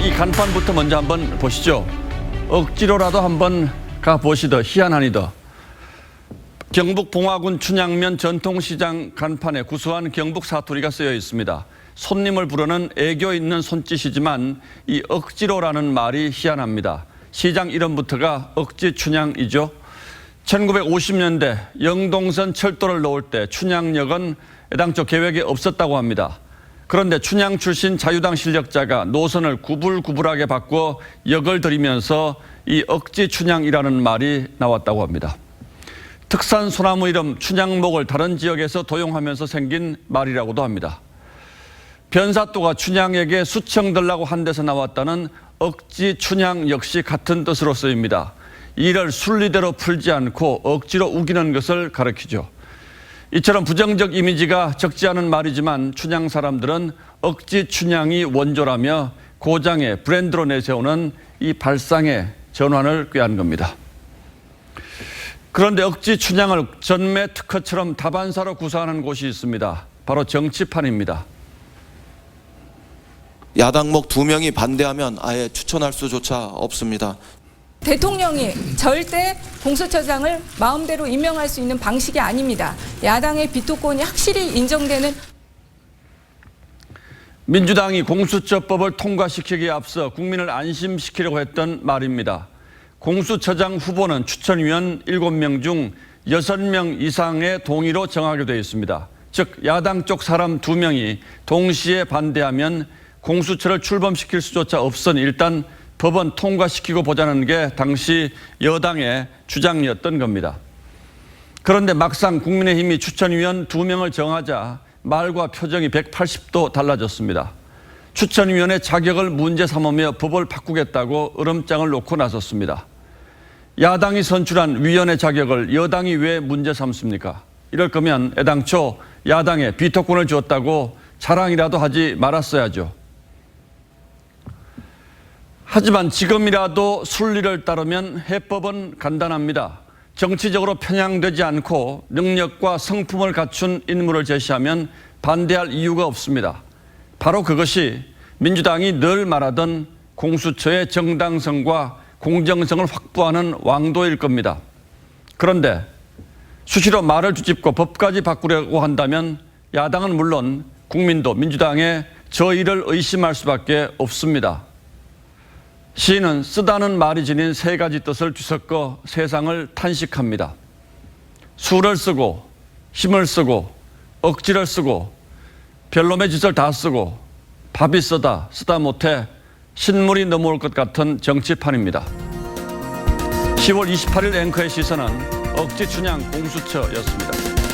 이 간판부터 먼저 한번 보시죠. 억지로라도 한번 가보시더 희한하니더. 경북 봉화군 춘향면 전통시장 간판에 구수한 경북 사투리가 쓰여 있습니다. 손님을 부르는 애교 있는 손짓이지만 이 억지로라는 말이 희한합니다. 시장 이름부터가 억지춘향이죠. 1950년대 영동선 철도를 놓을 때 춘향역은 애당초 계획에 없었다고 합니다. 그런데 춘향 출신 자유당 실력자가 노선을 구불구불하게 바꿔 역을 들이면서 이 억지춘향이라는 말이 나왔다고 합니다. 특산 소나무 이름 춘향목을 다른 지역에서 도용하면서 생긴 말이라고도 합니다. 변사또가 춘향에게 수청 들라고 한 데서 나왔다는 억지춘향 역시 같은 뜻으로 쓰입니다. 이를 순리대로 풀지 않고 억지로 우기는 것을 가리키죠. 이처럼 부정적 이미지가 적지 않은 말이지만 춘향 사람들은 억지춘향이 원조라며 고장의 브랜드로 내세우는 이 발상의 전환을 꾀한 겁니다. 그런데 억지춘향을 전매 특허처럼 다반사로 구사하는 곳이 있습니다. 바로 정치판입니다. 야당목 2명이 반대하면 아예 추천할 수조차 없습니다. 대통령이 절대 공수처장을 마음대로 임명할 수 있는 방식이 아닙니다. 야당의 비토권이 확실히 인정되는. 민주당이 공수처법을 통과시키기에 앞서 국민을 안심시키려고 했던 말입니다. 공수처장 후보는 추천위원 7명 중 6명 이상의 동의로 정하게 되어 있습니다. 즉 야당 쪽 사람 2명이 동시에 반대하면 공수처를 출범시킬 수조차 없으니 일단 법은 통과시키고 보자는 게 당시 여당의 주장이었던 겁니다. 그런데 막상 국민의힘이 추천위원 2명을 정하자 말과 표정이 180도 달라졌습니다. 추천위원의 자격을 문제 삼으며 법을 바꾸겠다고 으름장을 놓고 나섰습니다. 야당이 선출한 위원회 자격을 여당이 왜 문제 삼습니까? 이럴 거면 애당초 야당에 비토권을 주었다고 자랑이라도 하지 말았어야죠. 하지만 지금이라도 순리를 따르면 해법은 간단합니다. 정치적으로 편향되지 않고 능력과 성품을 갖춘 인물을 제시하면 반대할 이유가 없습니다. 바로 그것이 민주당이 늘 말하던 공수처의 정당성과 공정성을 확보하는 왕도일 겁니다. 그런데 수시로 말을 뒤집고 법까지 바꾸려고 한다면 야당은 물론 국민도 민주당의 저 일을 의심할 수밖에 없습니다. 시인은 쓰다는 말이 지닌 3가지 뜻을 뒤섞어 세상을 탄식합니다. 수를 쓰고 힘을 쓰고 억지를 쓰고 별놈의 짓을 다 쓰고 밥이 쓰다 못해 신물이 넘어올 것 같은 정치판입니다. 10월 28일 앵커의 시선은 억지춘향 공수처였습니다.